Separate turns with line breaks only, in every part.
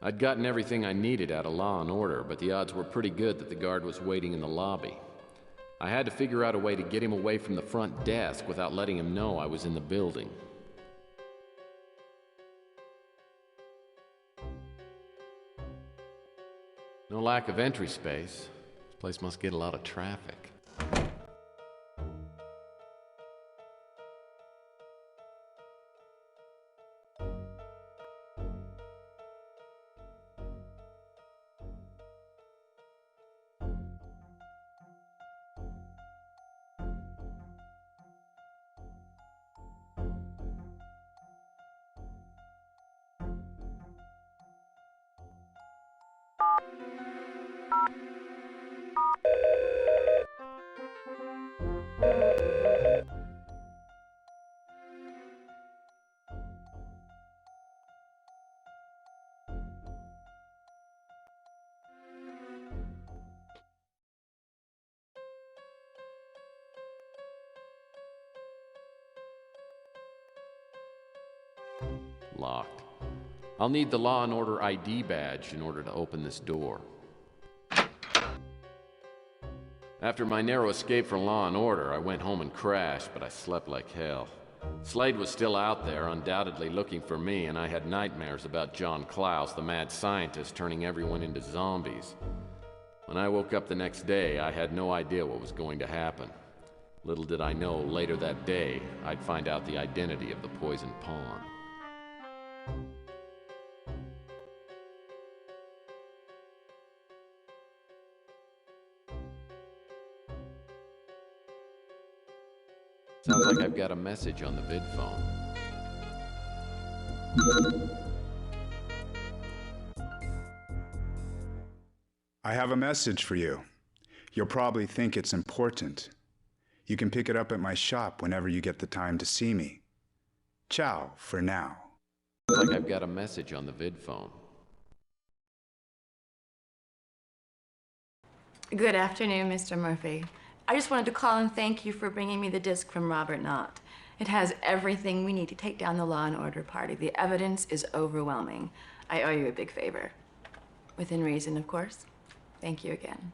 I'd gotten everything I needed out of Law and Order, but the odds were pretty good that the guard was waiting in the lobby. I had to figure out a way to get him away from the front desk without letting him know I was in the building. No lack of entry space. This place must get a lot of traffic. Locked. I'll need the Law and Order ID badge in order to open this door. After my narrow escape from Law and Order, I went home and crashed, but I slept like hell. Slade was still out there, undoubtedly looking for me, and I had nightmares about John Klaus, the mad scientist, turning everyone into zombies. When I woke up the next day, I had no idea what was going to happen. Little did I know, later that day, I'd find out the identity of the poison pawn. Sounds like I've got a message on the vid phone.
I have a message for you. You'll probably think it's important. You can pick it up at my shop whenever you get the time to see me. Ciao for now.
Sounds like I've got a message on the vid phone.
Good afternoon, Mr. Murphy. I just wanted to call and thank you for bringing me the disc from Robert Knott. It has everything we need to take down the Law and Order party. The evidence is overwhelming. I owe you a big favor. Within reason, of course. Thank you again.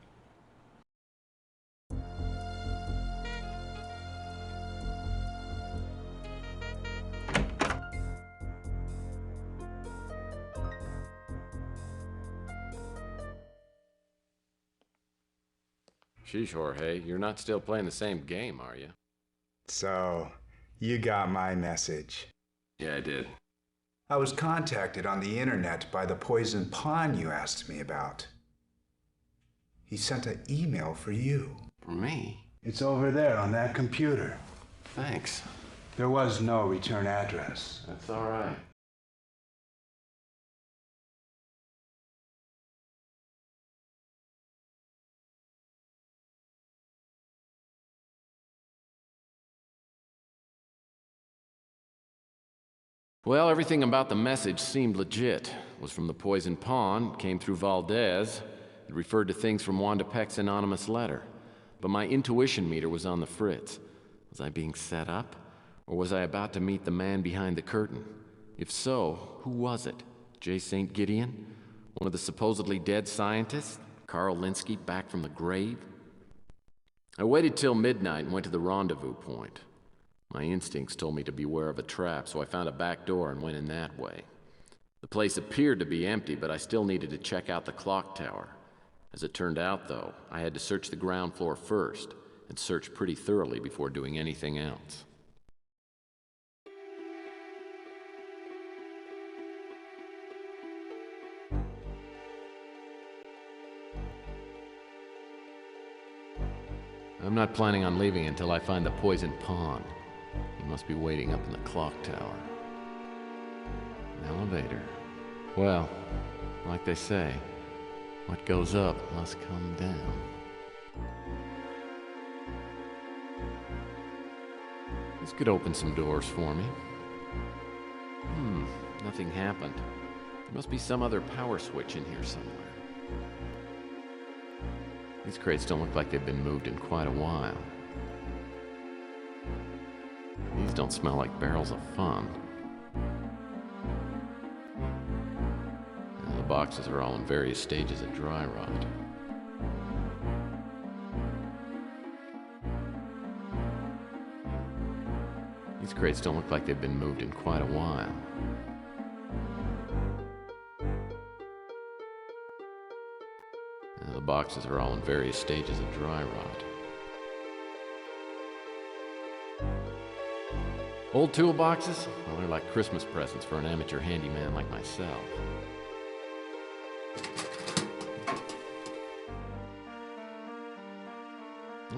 Sheesh, Jorge, you're not still playing the same game, are you?
So, you got my message.
Yeah, I did.
I was contacted on the internet by the poison pawn you asked me about. He sent an email for you.
For me?
It's over there on that computer.
Thanks.
There was no return address.
That's all right. Well, everything about the message seemed legit. It was from the poison pawn, came through Valdez. It referred to things from Wanda Peck's anonymous letter. But my intuition meter was on the fritz. Was I being set up? Or was I about to meet the man behind the curtain? If so, who was it? J. St. Gideon? One of the supposedly dead scientists? Carl Linsky back from the grave? I waited till midnight and went to the rendezvous point. My instincts told me to beware of a trap, so I found a back door and went in that way. The place appeared to be empty, but I still needed to check out the clock tower. As it turned out, though, I had to search the ground floor first, and search pretty thoroughly before doing anything else. I'm not planning on leaving until I find the poison pawn. He must be waiting up in the clock tower. An elevator. Well, like they say, what goes up must come down. This could open some doors for me. Nothing happened. There must be some other power switch in here somewhere. These crates don't look like they've been moved in quite a while. These don't smell like barrels of fun. The boxes are all in various stages of dry rot. These crates don't look like they've been moved in quite a while. The boxes are all in various stages of dry rot. Old toolboxes? Well, they're like Christmas presents for an amateur handyman like myself.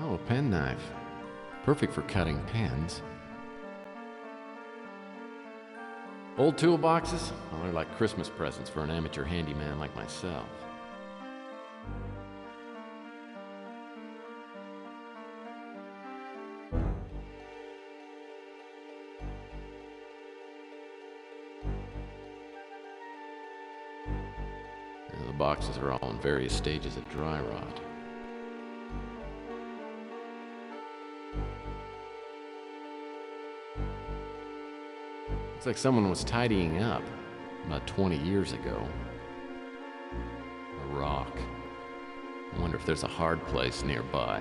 Oh, a penknife. Perfect for cutting pens. Old toolboxes? Well, they're like Christmas presents for an amateur handyman like myself. The boxes are all in various stages of dry rot. Looks like someone was tidying up about 20 years ago. A rock. I wonder if there's a hard place nearby.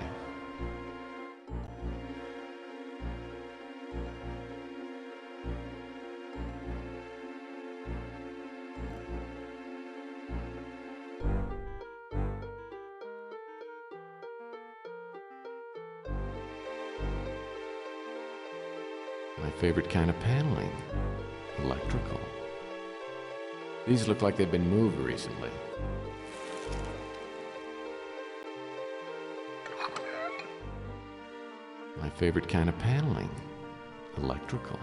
My favorite kind of paneling. Electrical. These look like they've been moved recently. My favorite kind of paneling. Electrical.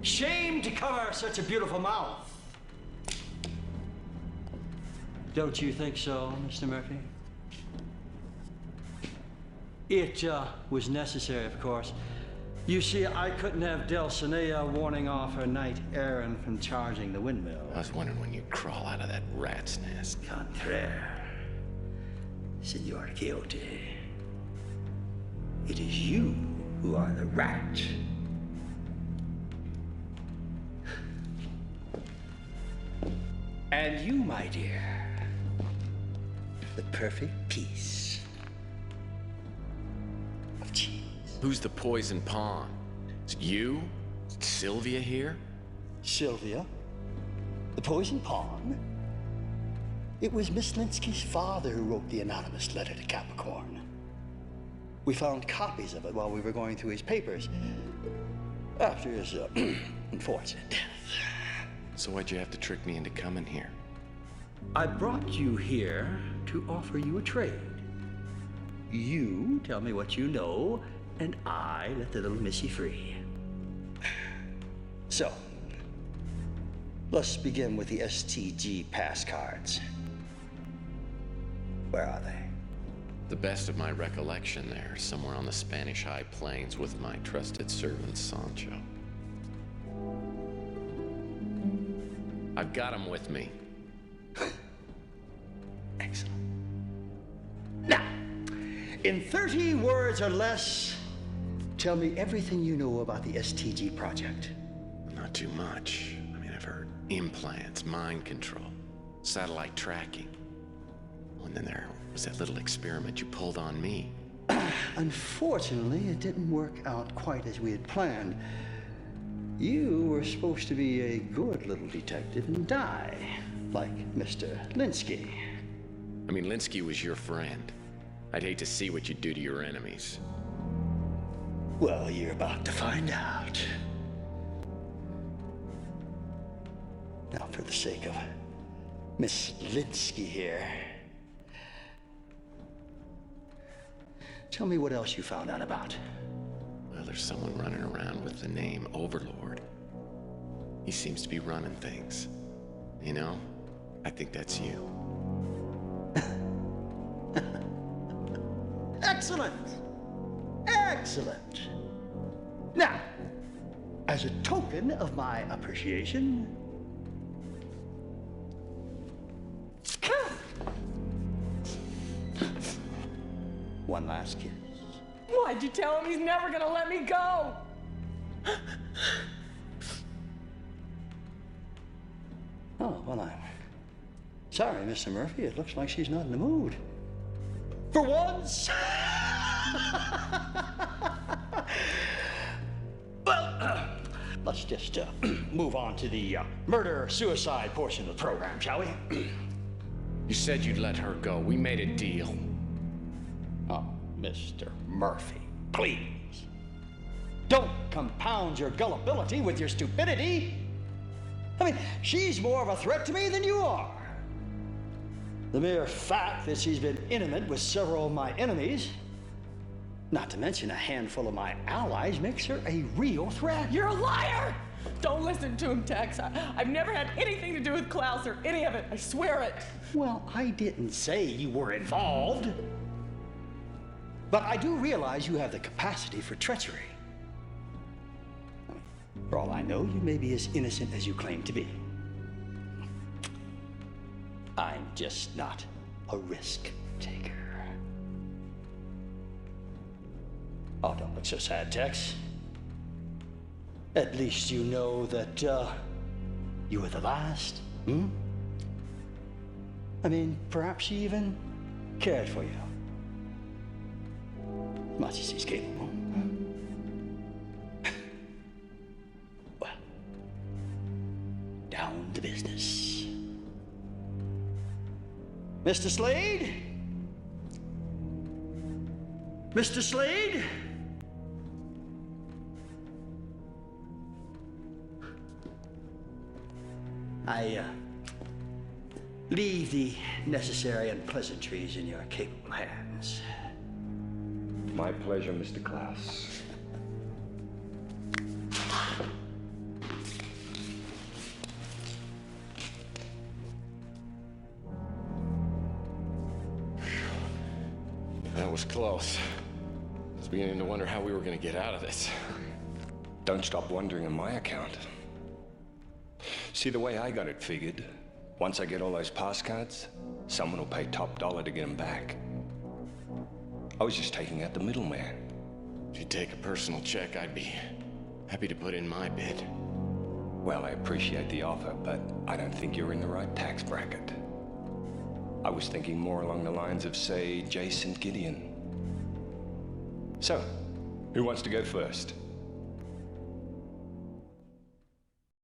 Shame to cover such a beautiful mouth. Don't you think so, Mr. Murphy? It was necessary, of course. You see, I couldn't have Dulcinea warning off her knight errant from charging the windmill.
I was wondering when you'd crawl out of that rat's nest.
Contraire, Senor Quixote. It is you who are the rat. And you, my dear, the perfect piece of cheese.
Who's the poison pawn? Is it you? Is Sylvia here?
Sylvia? The poison pawn? It was Miss Linsky's father who wrote the anonymous letter to Capricorn. We found copies of it while we were going through his papers after his unfortunate death.
So why'd you have to trick me into coming here?
I brought you here to offer you a trade. You tell me what you know, and I let the little missy free. So, let's begin with the STG pass cards. Where are they?
The best of my recollection there, somewhere on the Spanish High Plains with my trusted servant Sancho. I've got him with me.
Excellent. Now, In 30 words or less, tell me everything you know about the STG project.
Not too much. I mean, I've heard implants, mind control, satellite tracking. Oh, and then there was that little experiment you pulled on me.
Unfortunately, it didn't work out quite as we had planned. You were supposed to be a good little detective and die, like Mr. Linsky.
I mean, Linsky was your friend. I'd hate to see what you do to your enemies.
Well, you're about to find out. Now, for the sake of Miss Linsky here, tell me what else you found out about.
Well, there's someone running around with the name Overlord. He seems to be running things. You know, I think that's you.
Excellent! Excellent! Now, as a token of my appreciation, one last kiss.
Why'd you tell him he's never gonna let me go?
Oh, well, I'm sorry, Mr. Murphy. It looks like she's not in the mood. For once! Well, let's just move on to the murder-suicide portion of the program, shall we?
You said you'd let her go. We made a deal.
Oh, Mr. Murphy, please. Don't compound your gullibility with your stupidity. I mean, she's more of a threat to me than you are. The mere fact that she's been intimate with several of my enemies, not to mention a handful of my allies, makes her a real threat.
You're a liar! Don't listen to him, Tex. I've never had anything to do with Klaus or any of it. I swear it.
Well, I didn't say you were involved. But I do realize you have the capacity for treachery. I mean, for all I know, you may be as innocent as you claim to be. I'm just not a risk taker. Oh, don't look so sad, Tex. At least you know that you were the last, I mean, perhaps she even cared for you. Much as he's capable. Well, down to business. Mr. Slade? Mr. Slade? I leave the necessary unpleasantries in your capable hands.
My pleasure, Mr. Klaus.
That was close. I was beginning to wonder how we were going to get out of this.
Don't stop wondering on my account. See, the way I got it figured, once I get all those pass cards, someone will pay top dollar to get them back. I was just taking out the middleman.
If you take a personal check, I'd be happy to put in my bid.
Well, I appreciate the offer, but I don't think you're in the right tax bracket. I was thinking more along the lines of, say, Jason Gideon. So, who wants to go first?